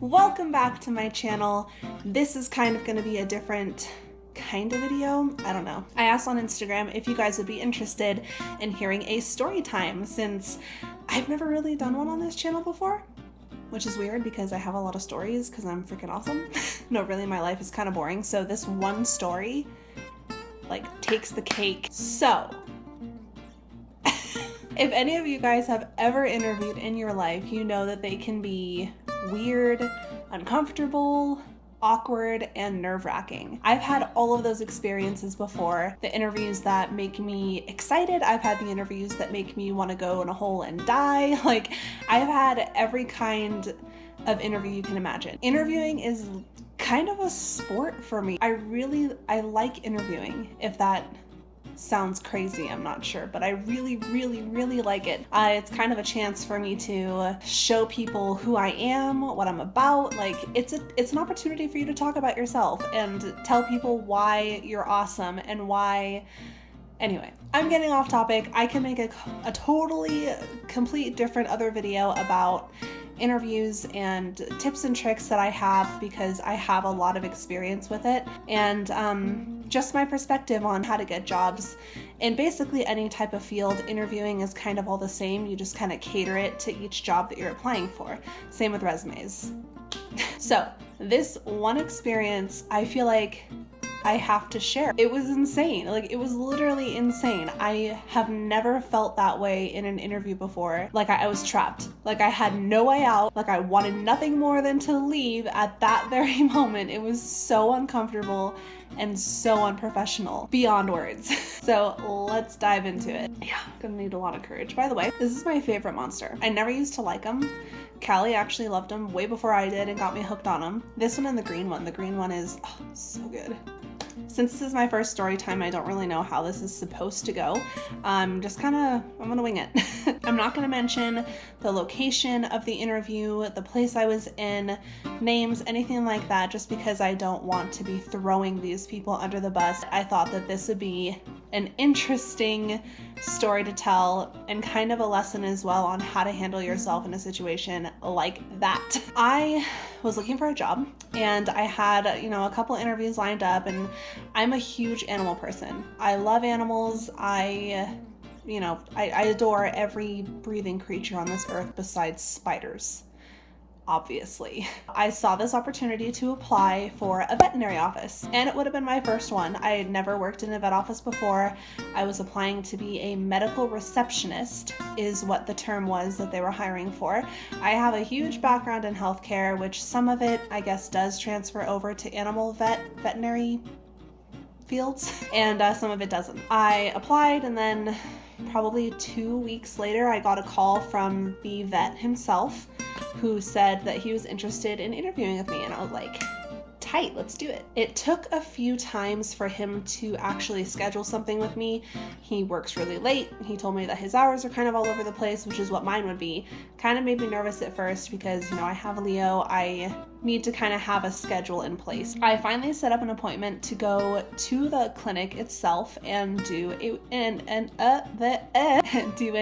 Welcome back to my channel. This is kind of going to be a different kind of video. I don't know. I asked on Instagram if you guys would be interested in hearing a story time, since I've never really done one on this channel before, which is weird because I have a lot of stories because I'm freaking awesome. No, really, my life is kind of boring. So this one story takes the cake. So if any of you guys have ever interviewed in your life, you know that they can be weird, uncomfortable, awkward, and nerve-wracking. I've had all of those experiences before. The interviews that make me excited, I've had the interviews that make me want to go in a hole and die. I've had every kind of interview you can imagine. Interviewing is kind of a sport for me. I like interviewing, if that sounds crazy, I'm not sure, but I really like it. It's kind of a chance for me to show people who I am, what I'm about. It's an opportunity for you to talk about yourself and tell people why you're awesome and why. Anyway, I'm getting off topic. I can make a totally complete different other video about interviews and tips and tricks that I have, because I have a lot of experience with it, and just my perspective on how to get jobs in basically any type of field. Interviewing is kind of all the same. You just kind of cater it to each job that you're applying for. Same with resumes. So this one experience, I feel like I have to share. It was insane. It was literally insane. I have never felt that way in an interview before. I was trapped. I had no way out. I wanted nothing more than to leave at that very moment. It was so uncomfortable and so unprofessional beyond words. So let's dive into it. Yeah, gonna need a lot of courage. By the way, this is my favorite monster. I never used to like them. Callie actually loved them way before I did and got me hooked on them. This one and the green one. The green one is so good. Since this is my first story time, I don't really know how this is supposed to go. I'm gonna wing it. I'm not gonna mention the location of the interview, the place I was in, names, anything like that, just because I don't want to be throwing these people under the bus. I thought that this would be an interesting story to tell and kind of a lesson as well on how to handle yourself in a situation like that. I was looking for a job and I had, a couple interviews lined up, and I'm a huge animal person. I love animals. I adore every breathing creature on this earth besides spiders. Obviously. I saw this opportunity to apply for a veterinary office, and it would have been my first one. I had never worked in a vet office before. I was applying to be a medical receptionist, is what the term was that they were hiring for. I have a huge background in healthcare, which some of it, I guess, does transfer over to veterinary fields, and some of it doesn't. I applied, and then probably 2 weeks later, I got a call from the vet himself, who said that he was interested in interviewing with me, and I was like, tight, let's do it. It took a few times for him to actually schedule something with me. He works really late. He told me that his hours are kind of all over the place, which is what mine would be. Kind of made me nervous at first because, I have a Leo. I need to kind of have a schedule in place. I finally set up an appointment to go to the clinic itself and do an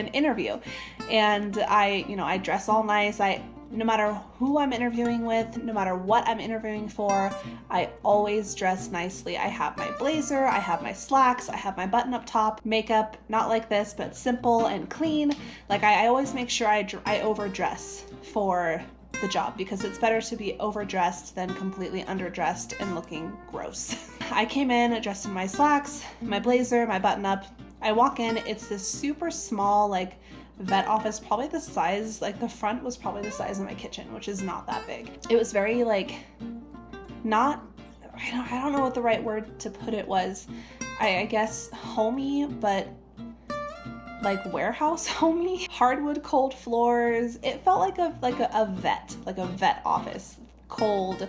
interview. And I dress all nice. No matter who I'm interviewing with, no matter what I'm interviewing for, I always dress nicely. I have my blazer, I have my slacks, I have my button up top, makeup, not like this, but simple and clean. I always make sure I overdress for the job, because it's better to be overdressed than completely underdressed and looking gross. I came in dressed in my slacks, my blazer, my button up. I walk in, it's this super small, vet office, probably the size, the front was probably the size of my kitchen, which is not that big. It was very I don't know what the right word to put it was. I guess homey, but warehouse homey. Hardwood, cold floors. It felt like a vet office. Cold,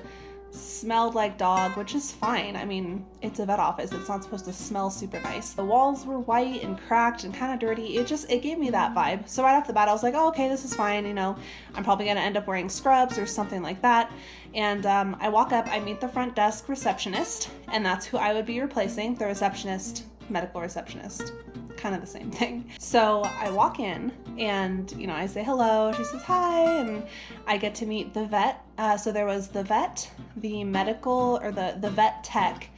smelled like dog, which is fine. I mean, it's a vet office. It's not supposed to smell super nice. The walls were white and cracked and kind of dirty. It gave me that vibe. So right off the bat, I was like, oh, okay, this is fine. I'm probably going to end up wearing scrubs or something like that. And I walk up, I meet the front desk receptionist, and that's who I would be replacing. The receptionist, medical receptionist, kind of the same thing. So I walk in and, you know, I say hello, she says hi, and I get to meet the vet. So there was the vet, the medical, or the vet tech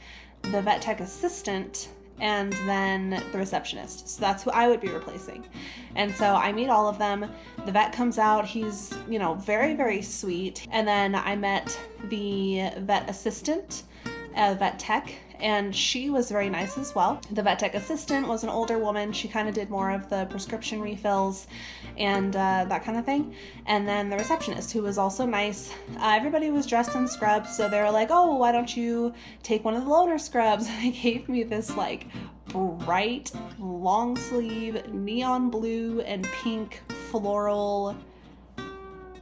assistant, and then the receptionist. So that's who I would be replacing. And so I meet all of them. The vet comes out. He's, you know, very, very sweet. And then I met the vet assistant, vet tech, and she was very nice as well. The vet tech assistant was an older woman. She kind of did more of the prescription refills and that kind of thing. And then the receptionist, who was also nice. Everybody was dressed in scrubs, so they were like, oh, why don't you take one of the loaner scrubs? And they gave me this like bright long sleeve neon blue and pink floral,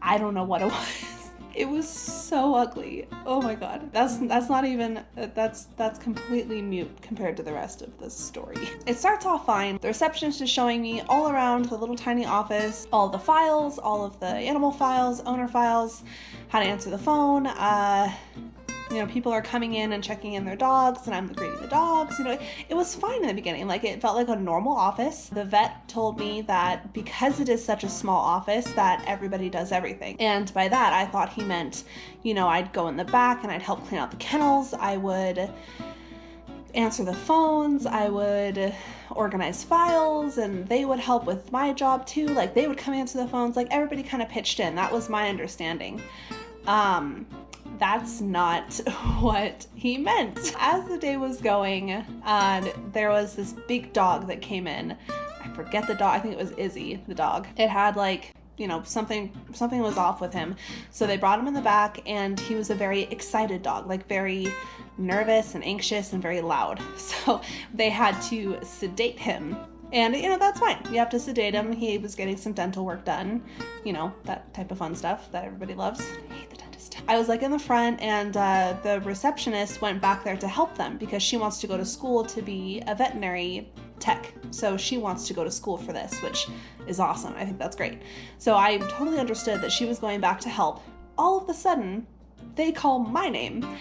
I don't know what it was. It was so ugly. Oh my god. That's not even, that's completely mute compared to the rest of the story. It starts off fine. The receptionist is showing me all around the little tiny office, all the files, all of the animal files, owner files, how to answer the phone. You know, people are coming in and checking in their dogs, and I'm greeting the dogs. You know, it was fine in the beginning. Like, it felt like a normal office. The vet told me that because it is such a small office, that everybody does everything. And by that, I thought he meant, you know, I'd go in the back and I'd help clean out the kennels. I would answer the phones. I would organize files, and they would help with my job too. Like, they would come answer the phones. Like, everybody kind of pitched in. That was my understanding. That's not what he meant. As the day was going, there was this big dog that came in. I forget the dog. I think it was Izzy, the dog. It had like, you know, something was off with him. So they brought him in the back, and he was a very excited dog, like very nervous and anxious and very loud. So they had to sedate him. And, you know, that's fine. You have to sedate him. He was getting some dental work done. You know, that type of fun stuff that everybody loves. I hate the dentist. I was like in the front, and the receptionist went back there to help them because she wants to go to school to be a veterinary tech. So she wants to go to school for this, which is awesome. I think that's great. So I totally understood that she was going back to help. All of a sudden, they call my name,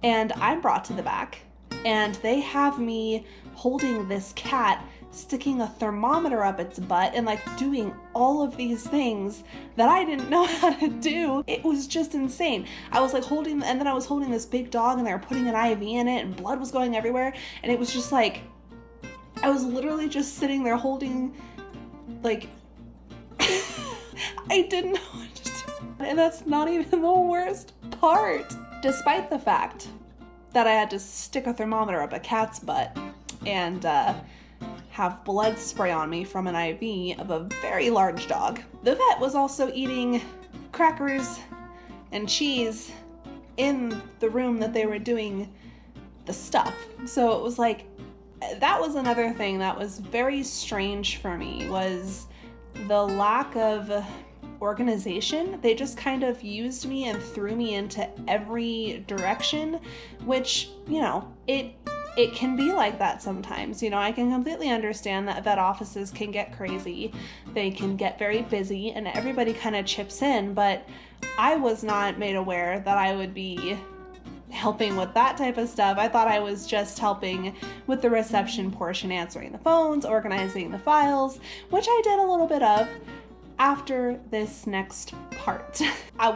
and I'm brought to the back, and they have me holding this cat, sticking a thermometer up its butt, and like doing all of these things that I didn't know how to do. It was just insane. I was like holding, and then I was holding this big dog, and they were putting an IV in it, and blood was going everywhere, and it was just like, I was literally just sitting there holding, like, I didn't know what to do. And that's not even the worst part. Despite the fact that I had to stick a thermometer up a cat's butt and have blood spray on me from an IV of a very large dog, the vet was also eating crackers and cheese in the room that they were doing the stuff. So it was like, that was another thing that was very strange for me, was the lack of organization. They just kind of used me and threw me into every direction, which, you know, it can be like that sometimes. You know, I can completely understand that vet offices can get crazy. They can get very busy, and everybody kind of chips in, but I was not made aware that I would be helping with that type of stuff. I thought I was just helping with the reception portion, answering the phones, organizing the files, which I did a little bit of after this next part.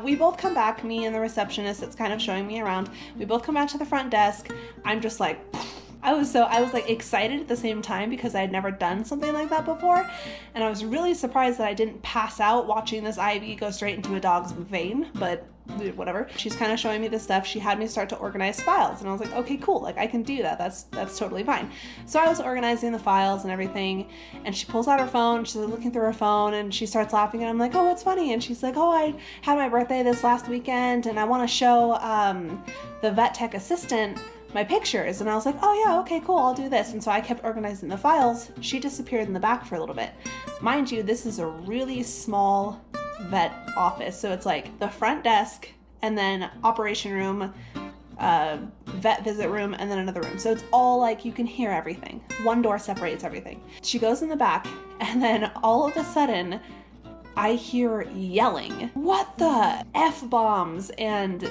We both come back, me and the receptionist that's kind of showing me around, we both come back to the front desk. I'm just like, I was like excited at the same time because I had never done something like that before, and I was really surprised that I didn't pass out watching this IV go straight into a dog's vein, but whatever. She's kind of showing me this stuff. She had me start to organize files, and I was like, okay, cool, like I can do that. That's totally fine. So I was organizing the files and everything, and she pulls out her phone. She's looking through her phone, and she starts laughing, and I'm like, oh, what's funny? And she's like, oh, I had my birthday this last weekend, and I want to show the vet tech assistant my pictures. And I was like, oh yeah, okay, cool, I'll do this. And so I kept organizing the files. She disappeared in the back for a little bit. Mind you, this is a really small vet office. So it's like the front desk, and then operation room, vet visit room, and then another room. So it's all like, you can hear everything. One door separates everything. She goes in the back, and then all of a sudden, I hear yelling. What the F-bombs and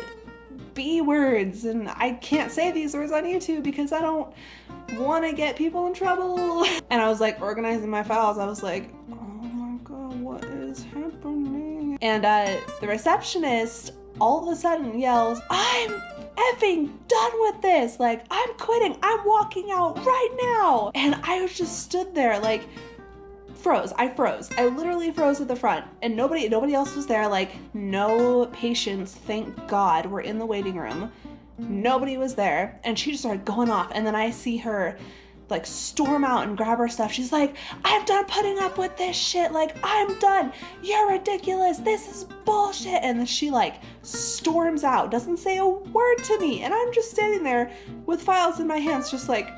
B words, and I can't say these words on YouTube because I don't want to get people in trouble. And I was like organizing my files. I was like, oh my god. And the receptionist all of a sudden yells, "I'm effing done with this. Like, I'm quitting. I'm walking out right now." And I just stood there like froze. I froze. I literally froze at the front, and nobody else was there. Like, no patients, thank God, were in the waiting room. Nobody was there. And she just started going off. And then I see her like storm out and grab her stuff. She's like, "I'm done putting up with this shit. Like, I'm done. You're ridiculous. This is bullshit." And then she like storms out, doesn't say a word to me. And I'm just standing there with files in my hands, just like,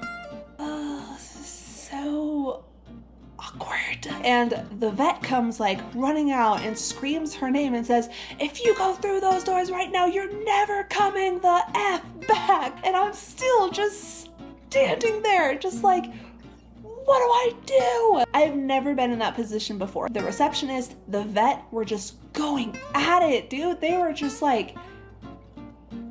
oh, this is so awkward. And the vet comes like running out and screams her name and says, "If you go through those doors right now, you're never coming the F back." And I'm still just standing there, just like, what do I do? I've never been in that position before. The receptionist, the vet were just going at it, dude. They were just like,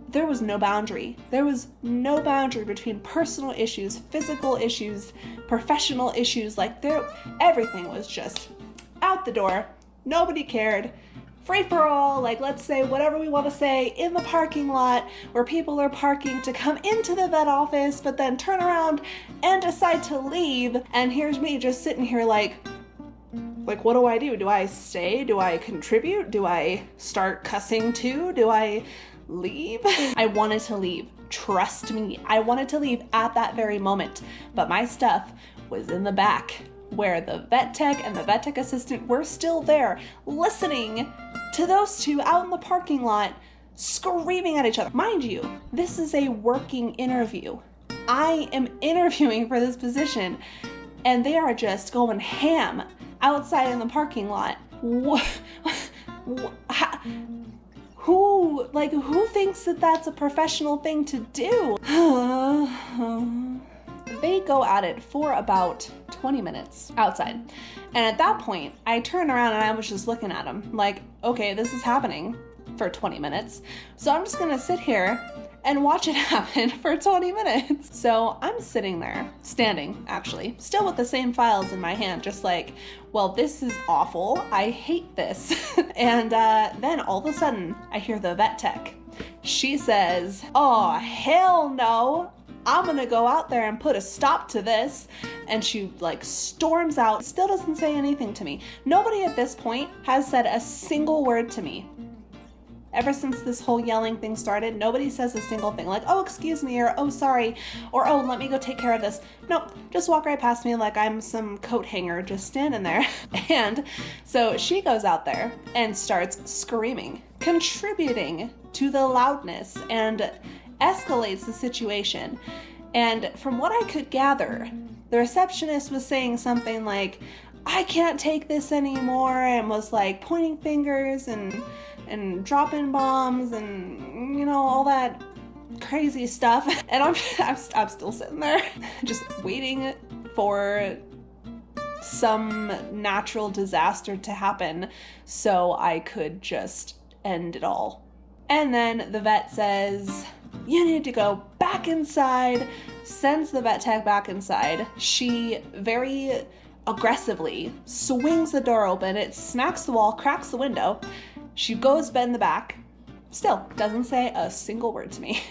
there was no boundary. There was no boundary between personal issues, physical issues, professional issues. Like, everything was just out the door. Nobody cared. Free for all, like, let's say whatever we want to say in the parking lot where people are parking to come into the vet office, but then turn around and decide to leave. And here's me just sitting here like, what do I do? Do I stay? Do I contribute? Do I start cussing too? Do I leave? I wanted to leave. Trust me, I wanted to leave at that very moment, but my stuff was in the back where the vet tech and the vet tech assistant were still there listening to those two out in the parking lot screaming at each other. Mind you, this is a working interview. I am interviewing for this position, and they are just going ham outside in the parking lot. Who thinks that that's a professional thing to do? They go at it for about 20 minutes outside. And at that point, I turned around and I was just looking at them like, okay, this is happening for 20 minutes. So I'm just gonna sit here and watch it happen for 20 minutes. So I'm sitting there, standing actually, still with the same files in my hand, just like, well, this is awful. I hate this. And then all of a sudden, I hear the vet tech. She says, "Oh, hell no. I'm gonna go out there and put a stop to this." And she like storms out, still doesn't say anything to me. Nobody at this point has said a single word to me. Ever since this whole yelling thing started, nobody says a single thing like, "Oh, excuse me," or "Oh, sorry," or "Oh, let me go take care of this." Nope, just walk right past me like I'm some coat hanger just standing there. And so she goes out there and starts screaming, contributing to the loudness, and escalates the situation. And from what I could gather, the receptionist was saying something like, "I can't take this anymore," and was like pointing fingers and dropping bombs and, you know, all that crazy stuff. And I'm still sitting there just waiting for some natural disaster to happen so I could just end it all. And then the vet says, "You need to go back inside," sends the vet tech back inside. She very aggressively swings the door open. It smacks the wall, cracks the window. She goes bend the back. Still doesn't say a single word to me.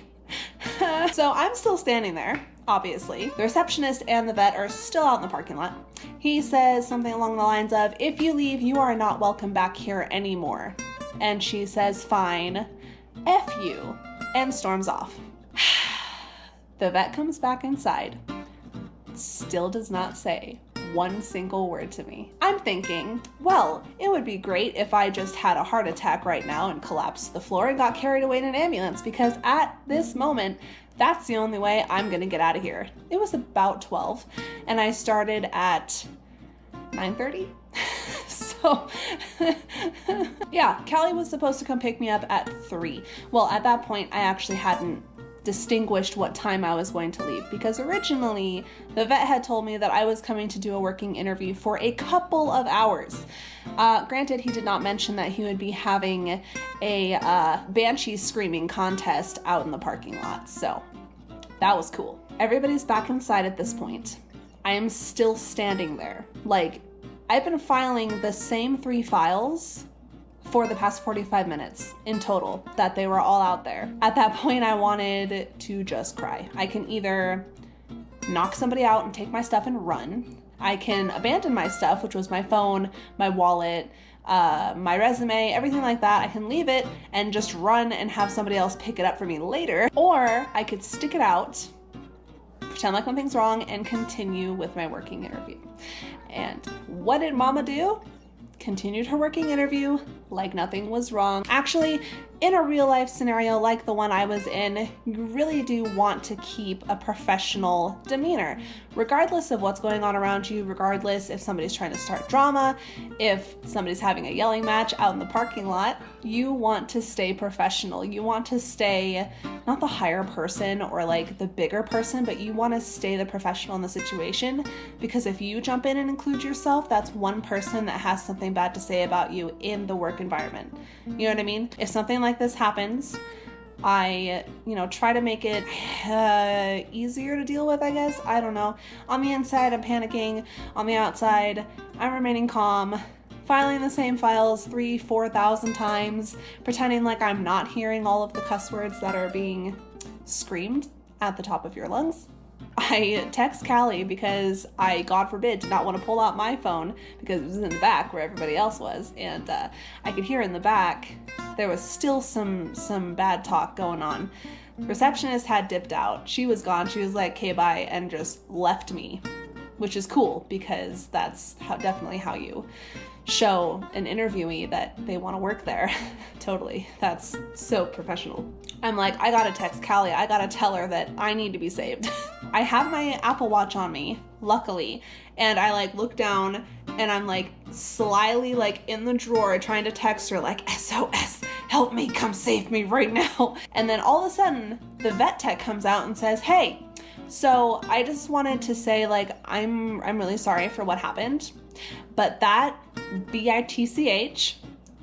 So I'm still standing there, obviously. The receptionist and the vet are still out in the parking lot. He says something along the lines of, "If you leave, you are not welcome back here anymore." And she says, "Fine, F you," and storms off. The vet comes back inside, still does not say one single word to me. I'm thinking, well, it would be great if I just had a heart attack right now and collapsed to the floor and got carried away in an ambulance, because at this moment, that's the only way I'm gonna get out of here. It was about 12, and I started at 9:30. So, yeah, Callie was supposed to come pick me up at 3. Well, at that point, I actually hadn't distinguished what time I was going to leave, because originally the vet had told me that I was coming to do a working interview for a couple of hours. Granted, he did not mention that he would be having a banshee screaming contest out in the parking lot, so that was cool. Everybody's back inside at this point. I am still standing there. Like, I've been filing the same 3 files for the past 45 minutes in total that they were all out there. At that point, I wanted to just cry. I can either knock somebody out and take my stuff and run. I can abandon my stuff, which was my phone, my wallet, my resume, everything like that. I can leave it and just run and have somebody else pick it up for me later. Or I could stick it out, pretend like nothing's wrong, and continue with my working interview. And what did Mama do? Continued her working interview like nothing was wrong. Actually, in a real life scenario like the one I was in, you really do want to keep a professional demeanor, regardless of what's going on around you, regardless if somebody's trying to start drama, if somebody's having a yelling match out in the parking lot. You want to stay professional. You want to stay not the higher person or like the bigger person, but you want to stay the professional in the situation, because if you jump in and include yourself, that's one person that has something bad to say about you in the work environment. You know what I mean? If something like this happens, I, try to make it easier to deal with, I guess. I don't know. On the inside, I'm panicking. On the outside, I'm remaining calm, filing the same files 3,000-4,000 times, pretending like I'm not hearing all of the cuss words that are being screamed at the top of your lungs. I text Callie because I, God forbid, did not want to pull out my phone because it was in the back where everybody else was, and I could hear in the back there was still some bad talk going on. The receptionist had dipped out. She was gone. She was like, "Okay, bye," and just left me, which is cool because that's definitely how you show an interviewee that they want to work there. Totally. That's so professional. I'm like, I gotta text Callie. I gotta tell her that I need to be saved. I have my Apple Watch on me, luckily, and I like look down and I'm like slyly like in the drawer trying to text her like, SOS, help me, come save me right now. And then all of a sudden the vet tech comes out and says, "Hey, so I just wanted to say, like, I'm really sorry for what happened, but that bitch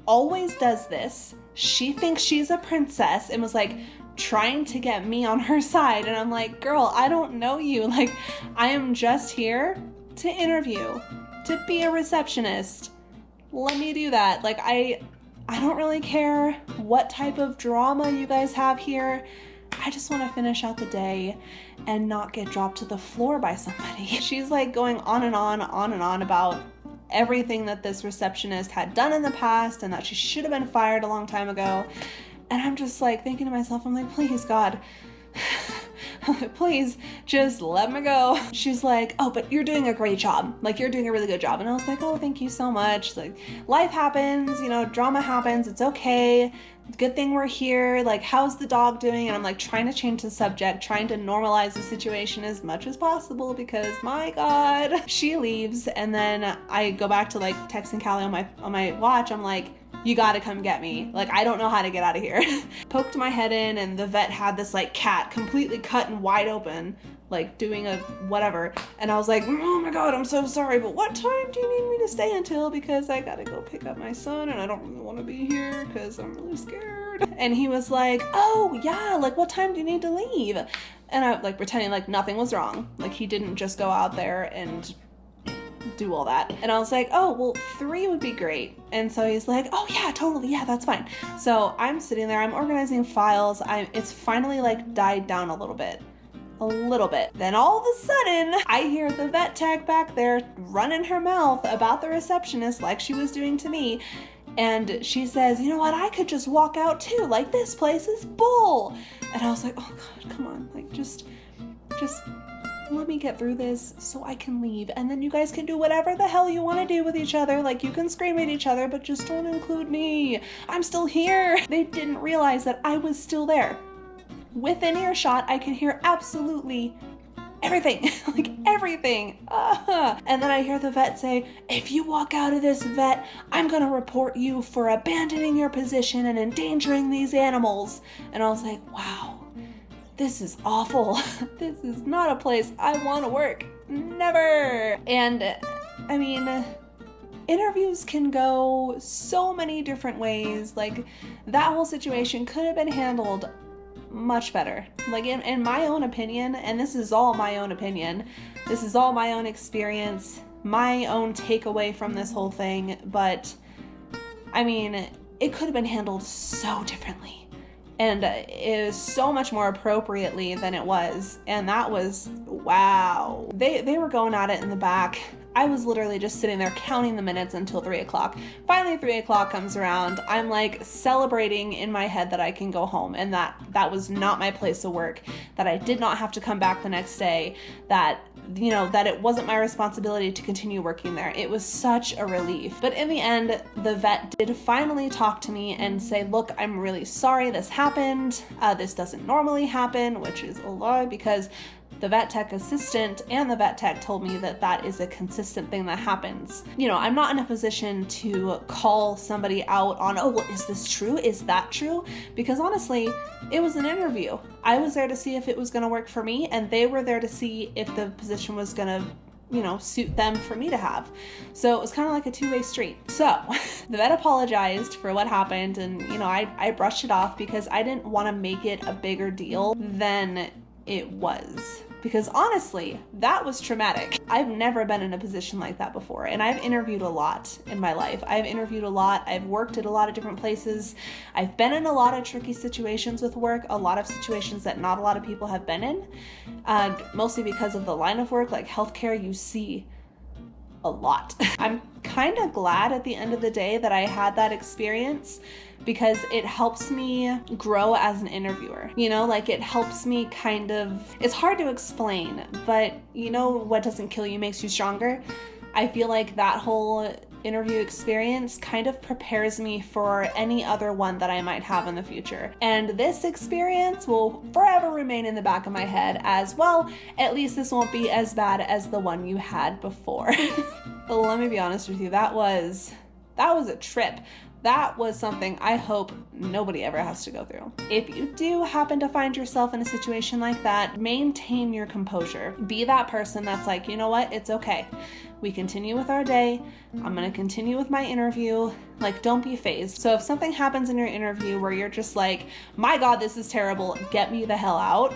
always does this. She thinks she's a princess," and was like trying to get me on her side. And I'm like, girl, I don't know you. Like, I am just here to interview, to be a receptionist. Let me do that. Like, I don't really care what type of drama you guys have here. I just want to finish out the day and not get dropped to the floor by somebody. She's like going on and on about everything that this receptionist had done in the past and that she should have been fired a long time ago. And I'm just like thinking to myself, I'm like, please, God, please just let me go. She's like, "Oh, but you're doing a great job. Like, you're doing a really good job." And I was like, "Oh, thank you so much. Like, life happens, drama happens. It's okay. Good thing we're here. Like, how's the dog doing?" And I'm like trying to change the subject, trying to normalize the situation as much as possible because my God. She leaves, and then I go back to like texting Callie on my watch. I'm like, "You gotta come get me. Like, I don't know how to get out of here." Poked my head in, and the vet had this like cat completely cut and wide open, like doing a whatever. And I was like, "Oh my God, I'm so sorry, but what time do you need me to stay until? Because I gotta go pick up my son and I don't really want to be here because I'm really scared." And he was like, "Oh yeah, like what time do you need to leave?" And I like pretending like nothing was wrong. Like, he didn't just go out there and do all that. And I was like, "Oh, well, 3 would be great." And so he's like, "Oh yeah, totally. Yeah, that's fine." So I'm sitting there, I'm organizing files. It's finally like died down a little bit. Then all of a sudden, I hear the vet tech back there running her mouth about the receptionist like she was doing to me. And she says, "You know what? I could just walk out too. Like, this place is bull." And I was like, "Oh God, come on. Like, just let me get through this so I can leave. And then you guys can do whatever the hell you want to do with each other. Like, you can scream at each other, but just don't include me. I'm still here." They didn't realize that I was still there. Within earshot, I could hear absolutely everything. Like, everything. And then I hear the vet say, "If you walk out of this, vet, I'm gonna report you for abandoning your position and endangering these animals." And I was like, wow. This is awful. This is not a place I want to work. Never. And I mean, interviews can go so many different ways. Like, that whole situation could have been handled much better. Like, in my own opinion, and this is all my own opinion, this is all my own experience, my own takeaway from this whole thing, but I mean, it could have been handled so differently and is so much more appropriately than it was. And that was, wow. They were going at it in the back. I was literally just sitting there counting the minutes until 3 o'clock. Finally, 3 o'clock comes around. I'm like celebrating in my head that I can go home and that was not my place of work, that I did not have to come back the next day, that, you know, that it wasn't my responsibility to continue working there. It was such a relief. But in the end, the vet did finally talk to me and say, look, I'm really sorry this happened. This doesn't normally happen, which is a lie because the vet tech assistant and the vet tech told me that that is a consistent thing that happens. You know, I'm not in a position to call somebody out on, oh, well, is this true? Is that true? Because honestly, it was an interview. I was there to see if it was going to work for me, and they were there to see if the position was going to, you know, suit them for me to have. So it was kind of like a two-way street. So the vet apologized for what happened, and, you know, I brushed it off because I didn't want to make it a bigger deal than it was. Because honestly, that was traumatic. I've never been in a position like that before, and I've interviewed a lot in my life. I've interviewed a lot. I've worked at a lot of different places. I've been in a lot of tricky situations with work, a lot of situations that not a lot of people have been in, mostly because of the line of work, like healthcare. You see a lot. I'm kind of glad at the end of the day that I had that experience, because it helps me grow as an interviewer. You know, like it helps me kind of, it's hard to explain, but you know, what doesn't kill you makes you stronger. I feel like that whole interview experience kind of prepares me for any other one that I might have in the future. And this experience will forever remain in the back of my head as, well, at least this won't be as bad as the one you had before. But let me be honest with you, that was a trip. That was something I hope nobody ever has to go through. If you do happen to find yourself in a situation like that, maintain your composure. Be that person that's like, you know what, it's okay. We continue with our day. I'm gonna continue with my interview. Like, don't be phased. So if something happens in your interview where you're just like, my God, this is terrible, get me the hell out,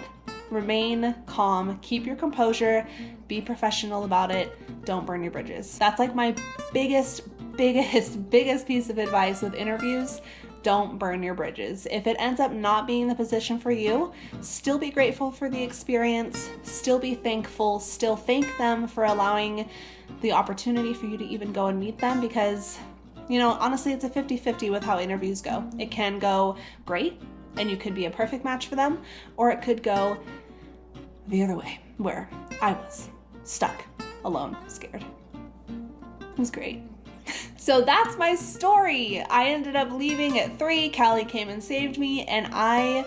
remain calm, keep your composure, be professional about it, don't burn your bridges. That's like my biggest piece of advice with interviews. Don't burn your bridges. If it ends up not being the position for you, still be grateful for the experience, still be thankful, still thank them for allowing the opportunity for you to even go and meet them, because, you know, honestly, it's a 50-50 with how interviews go. It can go great and you could be a perfect match for them, or it could go the other way, where I was stuck, alone, scared. It was great. So that's my story. I ended up leaving at 3. Callie came and saved me, and I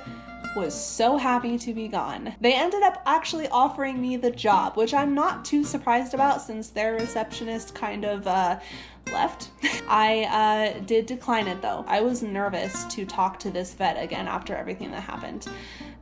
was so happy to be gone. They ended up actually offering me the job, which I'm not too surprised about since their receptionist kind of left. I did decline it though. I was nervous to talk to this vet again after everything that happened.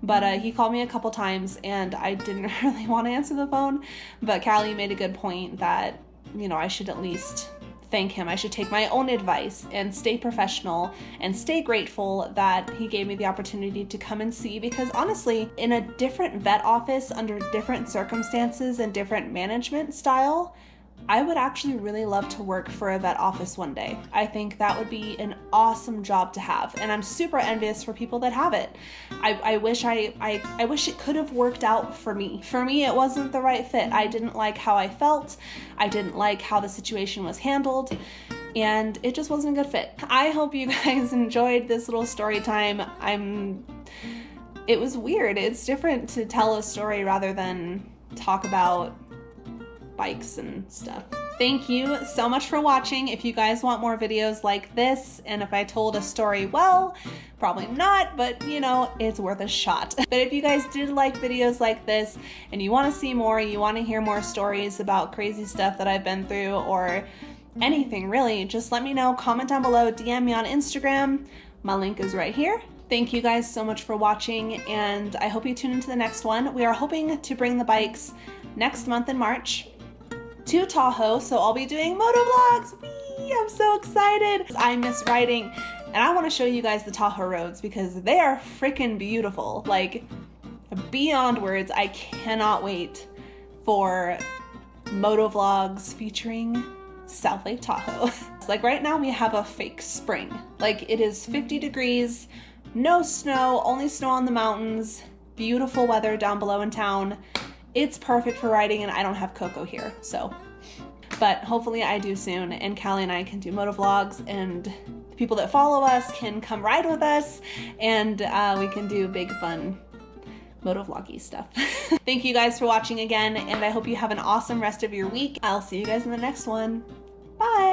But he called me a couple times and I didn't really want to answer the phone. But Callie made a good point that, you know, I should at least thank him. I should take my own advice and stay professional and stay grateful that he gave me the opportunity to come and see, because honestly, in a different vet office under different circumstances and different management style, I would actually really love to work for a vet office one day. I think that would be an awesome job to have, and I'm super envious for people that have it. I wish it could have worked out for me. For me, it wasn't the right fit. I didn't like how I felt. I didn't like how the situation was handled, and it just wasn't a good fit. I hope you guys enjoyed this little story time. It was weird. It's different to tell a story rather than talk about bikes and stuff. Thank you so much for watching. If you guys want more videos like this, and if I told a story well, probably not, but you know, it's worth a shot. But if you guys did like videos like this and you want to see more, you want to hear more stories about crazy stuff that I've been through, or anything really, just let me know. Comment down below, DM me on Instagram. My link is right here. Thank you guys so much for watching, and I hope you tune into the next one. We are hoping to bring the bikes next month in March to Tahoe, so I'll be doing moto vlogs. Whee! I'm so excited. I miss riding, and I want to show you guys the Tahoe roads because they are freaking beautiful, like beyond words. I cannot wait for moto vlogs featuring South Lake Tahoe. Like right now we have a fake spring. Like it is 50 degrees, no snow, only snow on the mountains, beautiful weather down below in town. It's perfect for riding, and I don't have Coco here, so. But hopefully I do soon, and Callie and I can do moto vlogs, and the people that follow us can come ride with us, and we can do big fun moto vloggy stuff. Thank you guys for watching again, and I hope you have an awesome rest of your week. I'll see you guys in the next one. Bye!